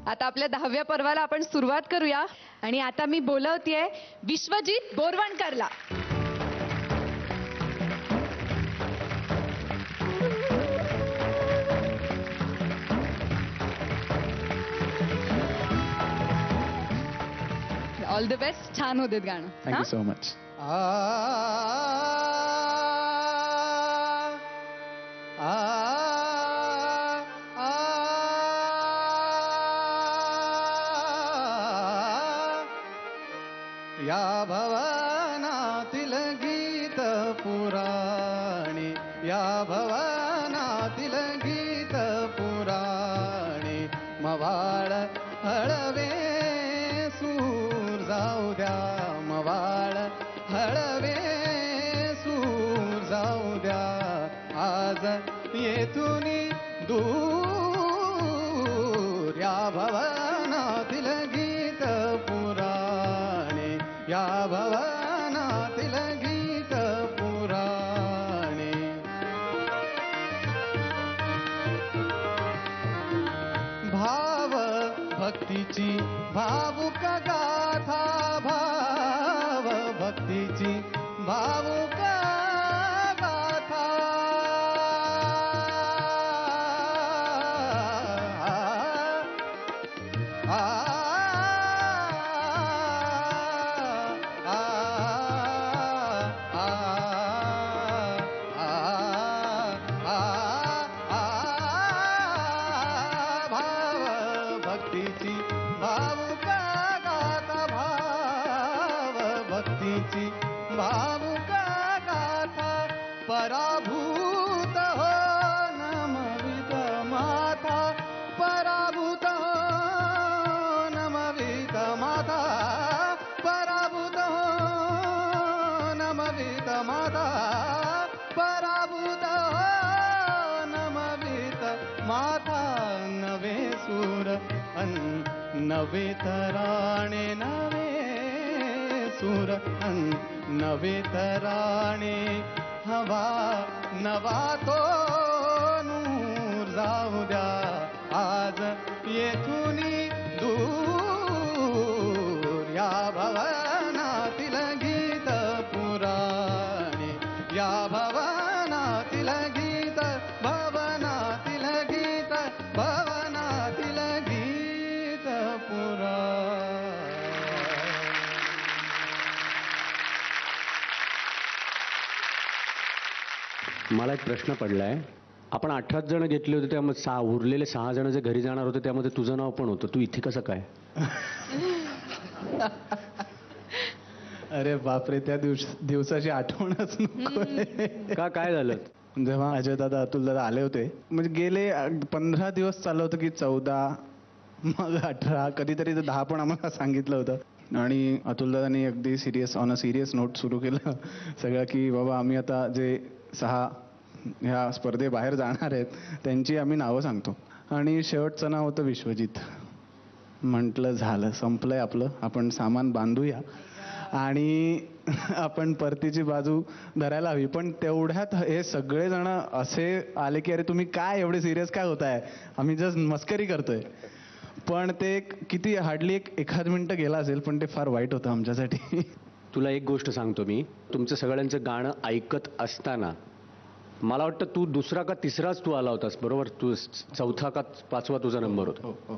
आता आपल्या 10व्या पर्वाला आपण सुरुवात करूया आणि आता मी बोलवतेय विश्वजित बोरवणकरला. All the best. छान होते गाणं. Thank you so much. या भवनातील गीत पुराणे, या भवनातील गीत पुराणे, मवाळ हळवे सूर जाऊ द्या, मवाळ हळवे सूर जाऊ द्या. आज येथून दूर या भवनातील गीत पुराणे, या भवनातील गीत पुराणे. भाव भक्तीची भावुक गाथा, भाव भक्तीची भावुक गाथा. भक्तीची भावुक गाथा, भाव भक्तीची भावुक गाथा. पराभूत हो नमवित माता, पराभूत हो नमवित माता, पराभूत हो नमवित माता, पराभूत हो नमवित माता. नवे सूर नवे तराणे, नवे सूर नवे तराणे. हवा नवा तो नूर जाऊ द्या. आज येथून दूर या भवनातील गीत पुराणे, या भवनातील गीत, भवनातील गीत, भवनातील गीत पुराणे. मला एक प्रश्न पडलाय. आपण 18 जण घेतले होते, त्यामध्ये उरलेले 6 जण जे घरी जाणार होते त्यामध्ये तुझं नाव पण होतं. तू इथे कसं काय? अरे बापरे, त्या दिवसाची आठवणच नको. का, काय झालं? जेव्हा अजय दादा, अतुल दादा आले होते, म्हणजे गेले 15 दिवस चाललं होतं की 14, मग 18, कधीतरी 10 पण आम्हाला सांगितलं होतं. आणि अतुल दादांनी अगदी ऑन अ सिरियस नोट सुरू केलं सगळं, की बाबा आम्ही आता जे 6 ह्या स्पर्धेबाहेर जाणार आहेत त्यांची आम्ही नावं सांगतो. आणि शेवटचं नाव होतं विश्वजित. म्हटलं झालं, संपलंय आपलं, आपण सामान बांधूया आणि आपण परतीची बाजू धरायला हवी. पण तेवढ्यात हे सगळेजण असे आले की अरे तुम्ही काय एवढे सिरियस काय होताय, आम्ही जस्ट मस्करी करतोय. पण ते किती हार्डली एखाद मिनिटं गेला असेल, पण ते फार वाईट होतं आमच्यासाठी. तुला एक गोष्ट सांगतो मी. तुमचं सगळ्यांचं गाणं ऐकत असताना मला वाटतं तू दुसरा का तिसराच तू आला होतास, बरोबर? तू 4था का 5वा तुझा नंबर होता.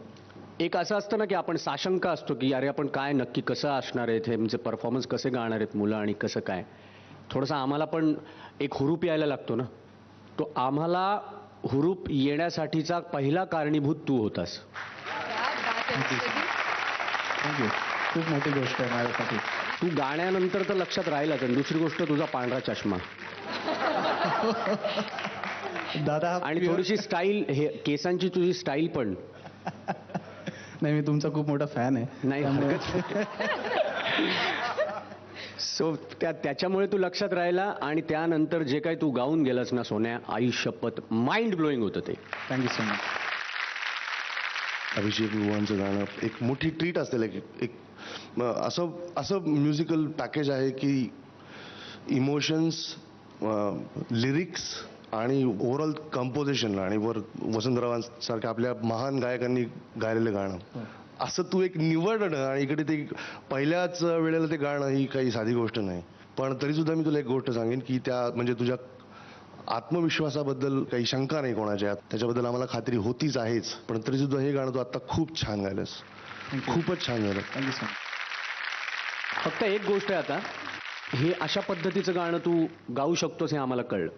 एक असं असतं ना की आपण साशंका असतो की अरे आपण काय नक्की कसं असणार आहे, हे म्हणजे परफॉर्मन्स कसे गाणार आहेत मुलं आणि कसं काय. थोडंसं आम्हाला पण एक हुरूप यायला लागतो ना. तो आम्हाला हुरूप येण्यासाठीचा पहिला कारणीभूत तू होतास. थँक्यू. खूप मोठी गोष्ट आहे माझ्यासाठी. तू गाण्यानंतर तर लक्षात राहिलाच. आणि दुसरी गोष्ट तुझा पांढरा चष्मा दादा, आणि थोडीशी स्टाईल, हे केसांची तुझी स्टाईल पण. नाही, मी तुमचा खूप मोठा फॅन आहे. नाही, सो त्याच्यामुळे तू लक्षात राहिला. आणि त्यानंतर जे काही तू गाऊन गेलास ना सोन्या, आई शपथ, माइंड ब्लोईंग होतं ते. Thank you so much. अभिषेक बुवांचं गाणं एक मोठी ट्रीट असेल. एक असं म्युझिकल पॅकेज आहे की इमोशन्स, लिरिक्स आणि ओव्हरऑल कंपोजिशन आणि वर वसंतरावांसारख्या आपल्या महान गायकांनी गायलेलं गाणं असं तू एक निवडणं आणि इकडे ते पहिल्याच वेळेला ते गाणं ही काही साधी गोष्ट नाही. पण तरी सुद्धा मी तुला एक गोष्ट सांगेन की त्या म्हणजे तुझ्या आत्मविश्वासाबद्दल काही शंका नाही कोणाच्या, त्याच्याबद्दल आम्हाला खात्री होतीच आहेच. पण तरी सुद्धा हे गाणं तू आता खूप छान गायलंस, खूपच छान गायलं. Thank you so much. फक्त एक गोष्ट आहे आता, हे अशा पद्धतीचं गाणं तू गाऊ शकतोस हे आम्हाला कळलं.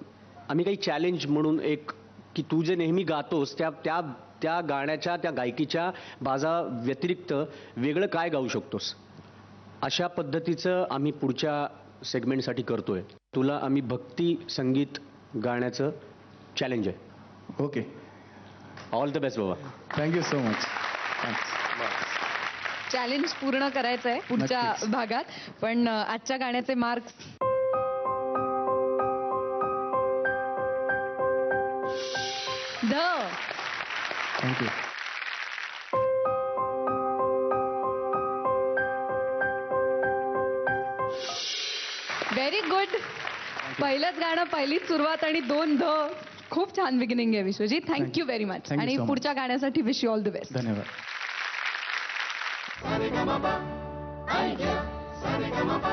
आम्ही काही चॅलेंज म्हणून एक की तू जे नेहमी गातोस त्या त्या त्या गाण्याच्या त्या गायकीच्या बाजा व्यतिरिक्त वेगळं काय गाऊ शकतोस अशा पद्धतीचं आम्ही पुढच्या सेगमेंटसाठी करतोय. तुला आम्ही भक्ती संगीत गाण्याचं चॅलेंज आहे. ओके, ऑल द बेस्ट बाबा. Thank you so much. Thanks. Challenge पूर्ण करायचं आहे पुढच्या नक्कीच. भागात. पण आजच्या गाण्याचे मार्क्स थँक्यू. Very good. पहिलंच गाणं, पहिलीच सुरुवात आणि 2 ध. खूप छान बिगिनिंग आहे Vishwajit. Thank you very much. Thank you आणि so much. पुढच्या गाण्यासाठी wish you all the best. धन्यवाद. Sa re ga ma pa, I get. Sa re ga ma pa,